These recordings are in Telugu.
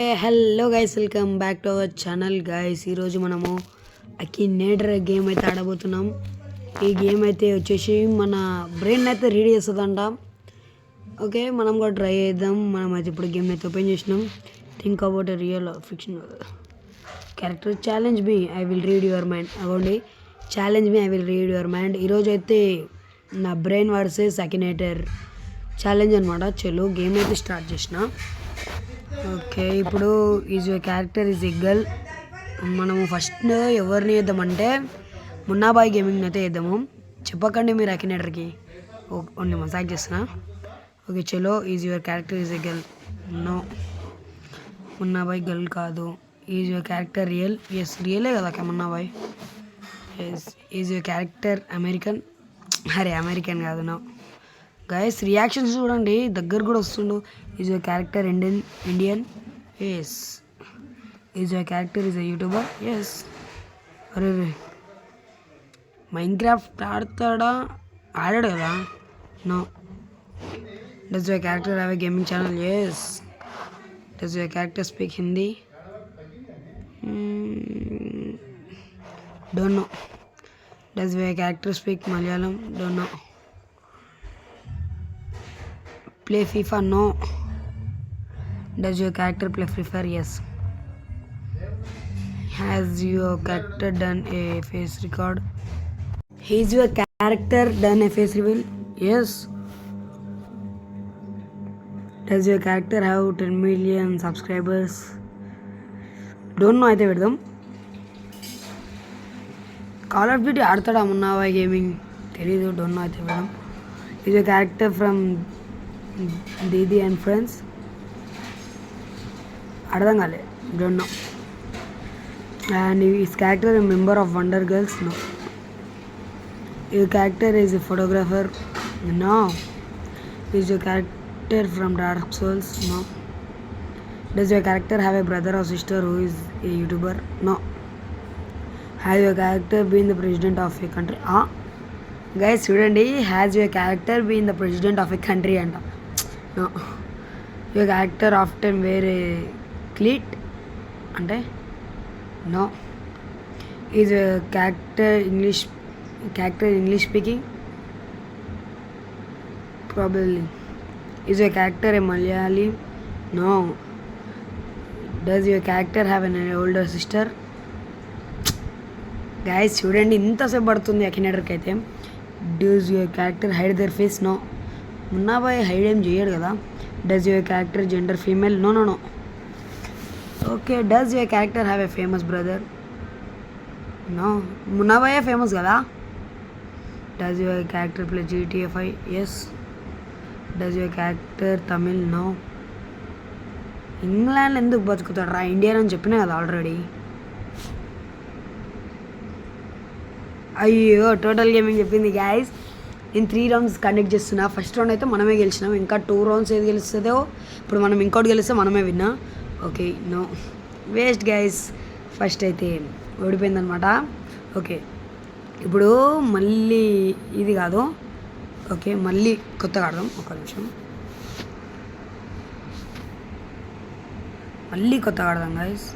Hello guys, welcome back to our channel guys. ఈరోజు మనము అకినేటర్ గేమ్ అయితే ఆడబోతున్నాం. ఈ గేమ్ అయితే వచ్చేసి మన బ్రెయిన్ అయితే రీడ్ చేస్తుందంట. ఓకే, మనం కూడా ట్రై చేద్దాం. మనం అయితే ఇప్పుడు గేమ్ అయితే ఓపెన్ చేసినాం. Think about a real fiction character. Challenge me, I will read your mind. అవ్వండి, challenge me, I will read your mind. ఈరోజు అయితే నా బ్రెయిన్ వర్సెస్ అకినేటర్ ఛాలెంజ్ అనమాట. చలో గేమ్ అయితే స్టార్ట్ చేసిన. ఓకే, ఇప్పుడు is your character is a girl. మనము ఫస్ట్ ఎవరిని వేద్దామంటే మున్నాబాయ్ గేమింగ్ అయితే వేద్దాము. చెప్పకండి మీరు అకినేటర్కి, ఓన్లీ మసాజ్ చేస్తున్నా. ఓకే చలో, is your character is a girl. No, Munnabhai girl కాదు. Is your character real? Yes, రియలే కదా Munnabhai. Yes. Is your character American? అరే అమెరికన్ కాదు. నో గైస్, రియాక్షన్స్ చూడండి, దగ్గర కూడా వస్తుండు. Is your character Indian? Yes. Is your character is a YouTuber? Yes. అరే మైన్క్రాఫ్ట్ ఆడతాడా? ఆడాడు కదా. No. Does your character have a gaming channel? Yes. Does your character speak Hindi? Don't know. Does your character speak Malayalam? Don't know. Play FIFA? No. Does your character play Free Fire? Yes. Has your character done a face record? Has your character done a face reveal? Yes. Does your character have 10 million subscribers? Don't know. అయితే పెడదాం. కాల్ ఆఫ్ డ్యూటీ ఆడతాడా మున్నావా గేమింగ్? తెలీదు. Don't know. అయితే పెడదాం. Is your character from Didi and Friends? అర్థం కాలే. Don't know. And is character a member of wonder girls? No. Your character is a photographer? No. Is your character from dark souls? No. Does your character have a brother or sister who is a YouTuber? No. Have your character been the president of a country? Guys చూడండి, has your character been the president of a country అంట. నో. యువర్ క్యారెక్టర్ ఆఫ్టెన్ వేరే క్లీట్ అంటే? No. Is character English speaking? Probably. Is your character a Malayali? No. Does your character have an older sister? Guys చూడండి, ఇంతసేపు పడుతుంది అకినేటర్కి అయితే. Does your character hide their face? No. Munnabhai hide ఏం చేయడు కదా. Does your character gender female? No no no. Okay, does your character have a famous brother? No. మున్నాబాయే ఫేమస్ కదా. Does your character play GTA 5? Yes. Does your character Tamil? No. England ఎందుకు బతుకుతాడు రా, ఇండియన్ అని చెప్పినా కదా ఆల్రెడీ. అయ్యో, టోటల్ గేమింగ్ చెప్పింది గాయస్. నేను 3 రౌండ్స్ కండక్ట్ చేస్తున్నా. ఫస్ట్ రౌండ్ అయితే మనమే గెలిచినాం. ఇంకా 2 రౌండ్స్ ఏది గెలుస్తుందో, ఇప్పుడు మనం ఇంకోటి గెలిస్తే మనమే విన్నా. Okay, no, waste guys. First అయితే ఓడిపోయిందనమాట. ఓకే, ఇప్పుడు మళ్ళీ ఇది కాదు. ఓకే, మళ్ళీ కొత్తగా ఆడదాం. ఒక నిమిషం, మళ్ళీ కొత్తగా ఆడదాం గైస్.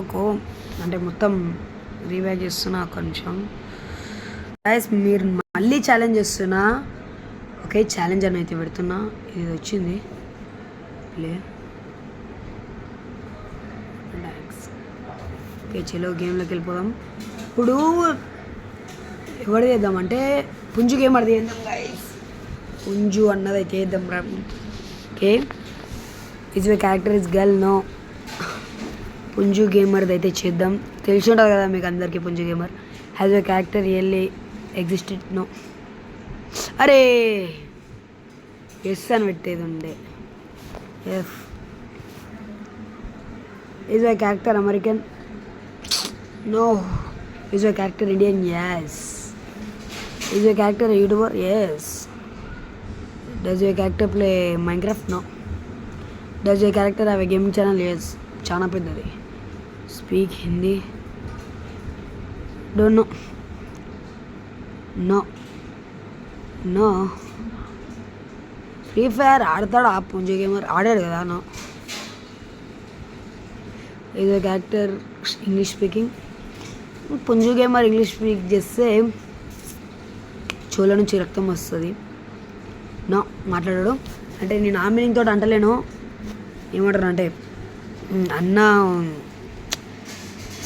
ఓకే, అంటే మొత్తం రీబ్యాక్ చేస్తున్నా. ఒక నిమిషం గైస్, మీరు మళ్ళీ ఛాలెంజ్ చేస్తున్నా. ఓకే, ఛాలెంజ్ అని అయితే పెడుతున్నా. ఇది వచ్చింది ప్లే. ఓకే చలో, గేమ్లోకి వెళ్ళిపోదాం. ఇప్పుడు ఎవరు చేద్దామంటే పుంజు గేమ్ అది చేద్దాం గైస్. పుంజు అన్నది అయితే చేద్దాం రా. Okay, is my character is girl? No. పుంజు గేమర్ది అయితే చేద్దాం. తెలిసి ఉంటుంది కదా మీకు అందరికీ Punju gamer. Has your character really existed? No. అరే ఎస్ అని పెట్టేది ఉండే. F. Is your character American? No. Is your character Indian? Yes. Is your character YouTuber? Yes. Does your character play Minecraft? No. Does your character have a gaming channel? Yes. చాలా పెద్దది. Speak Hindi? Don't know. No no. Free fire ఆడతాడా పుంజు గేమర్? ఆడాడు కదా. No. Is a character English speaking. Punju gamer English speak చేస్తే చెవుల నుంచి రక్తం వస్తుంది. నో మాట్లాడాడు అంటే నేను ఆ మీనింగ్ తోటి అంటలేను. ఏమంటారు అంటే అన్న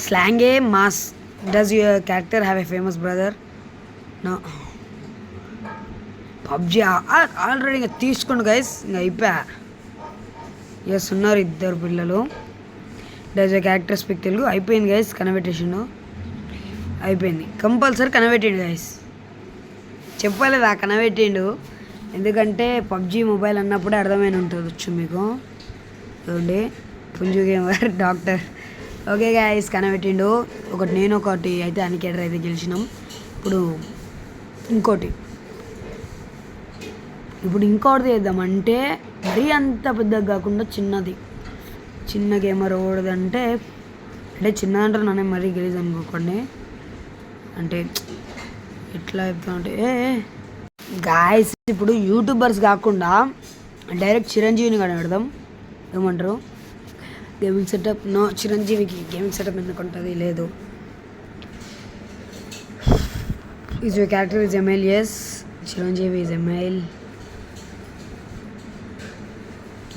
స్లాంగే mass. Does your character have a famous brother? No. PUBG already ఇంకా తీసుకోండి గైస్, ఇంకా అయిపోయా. ఎస్ ఉన్నారు ఇద్దరు పిల్లలు. Does your character speak Telugu? అయిపోయింది గైస్, కనబెట్టేసిండు. అయిపోయింది, కంపల్సరీ కనబెట్టిండు గైస్. చెప్పలేదా కనబెట్టిండు, ఎందుకంటే పబ్జీ మొబైల్ అన్నప్పుడే అర్థమైన ఉంటుంది మీకు. చూడండి Punju gamer doctor. Okay guys కనబెట్టిండు. ఒకటి నేను ఒకటి అయితే అనికేటర్ అయితే గెలిచినాం. ఇంకోటి చేద్దామంటే మరీ అంత పెద్దగా కాకుండా చిన్న గేమర్ ఓడదంటే చిన్నదంటారు నన్ను మరీ గెలిచి అనుకోకండి. అంటే ఎట్లా చెప్తానంటే గాయస్ ఇప్పుడు యూట్యూబర్స్ కాకుండా డైరెక్ట్ చిరంజీవిని కూడా పెడదాం. ఏమంటారు? Gaming setup no. చిరంజీవికి గేమింగ్ సెటప్ ఎందుకు ఉంటుంది? లేదు. Is your character is ML? Yes, Chiranjeevi is ML.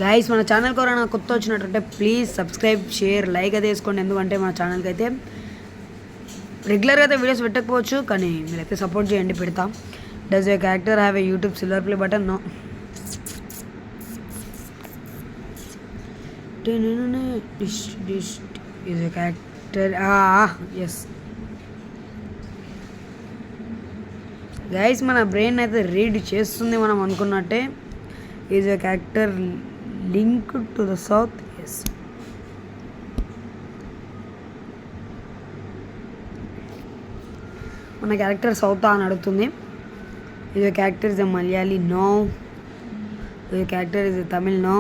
Guys మన ఛానల్కి ఎవరైనా కొత్త వచ్చినట్టుంటే ప్లీజ్ సబ్స్క్రైబ్, షేర్, లైక్ అయితే వేసుకోండి. ఎందుకంటే మన ఛానల్కి అయితే రెగ్యులర్గా అయితే వీడియోస్ పెట్టకపోవచ్చు, కానీ మీరైతే సపోర్ట్ చేయండి, పెడతాం. Does your character have a YouTube silver play button? No. Is your character? Yes. Guys మన బ్రెయిన్ అయితే రీడ్ చేస్తుంది మనం అనుకున్నట్టే. Is your character link to the south? Yes. మన క్యారెక్టర్ సౌత్ అని అడుగుతుంది. Is your character is a Malayali? No. Is your character is a Tamil? No.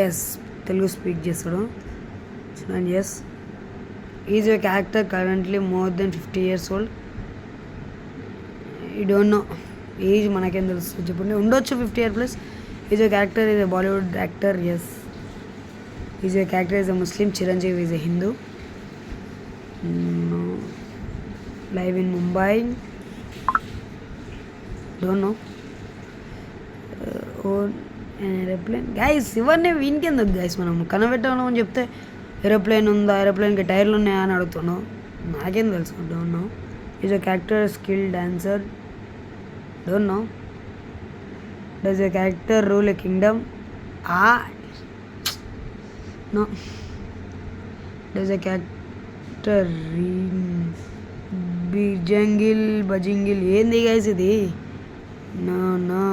Yes, Telugu speak చేస్తాడు. Yes. Is your character currently more than 50 years old? You don't no. Age మనకేం తెలుసు చెప్పండి. ఉండొచ్చు 50 years plus. Is your character is a Bollywood actor? Yes. Is your character is a Muslim? Chiranjeevi is a Hindu? No. Live in Mumbai? Don't know. Own aeroplane? Guys ఇవన్నీ వీనికెందుకు గైస్, మనం కనబెట్టాను అని చెప్తే ఏరోప్లేన్ ఉందా, ఏరోప్లేన్కి టైర్లు ఉన్నాయా అని అడుగుతున్నావు. నాకేం తెలుసు? Don't know. Is your character skill dancer? Don't know. Does your character rule a kingdom? No. Does your character బజింగిల్? ఏంది గైస్ ఇది? నో.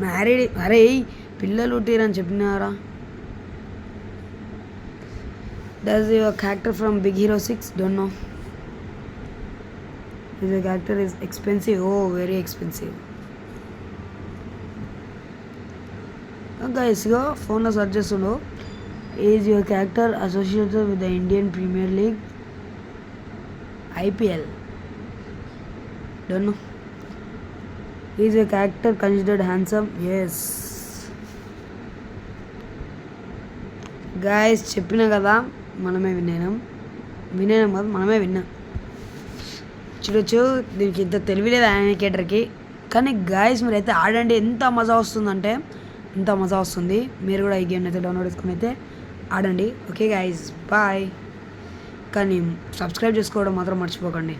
మ్యారీడ్? అరే పిల్లలు పుట్టిరని చెప్పినారా? Does your character from big hero 6? Don't know. Is your character is expensive? Oh very expensive. గైస్గా ఫోన్లో సెర్చ్ చేస్తుండో. Is your character associated with the Indian premier league? IPL? Don't know. Is your character considered handsome? Yes. Guys చెప్పినా కదా మనమే విన్నాం కాదు, మనమే విన్నాం. చూడొచ్చు దీనికి ఇంత తెలివిలేదు యానికేటర్కి. కానీ గాయస్ మీరైతే ఆడండి, ఎంత మజా వస్తుందంటే ఎంత మజా వస్తుంది. మీరు కూడా ఈ గేమ్ అయితే డౌన్లోడ్ చేసుకుని అయితే ఆడండి. Okay guys bye. కానీ సబ్స్క్రైబ్ చేసుకోవడం మాత్రం మర్చిపోకండి.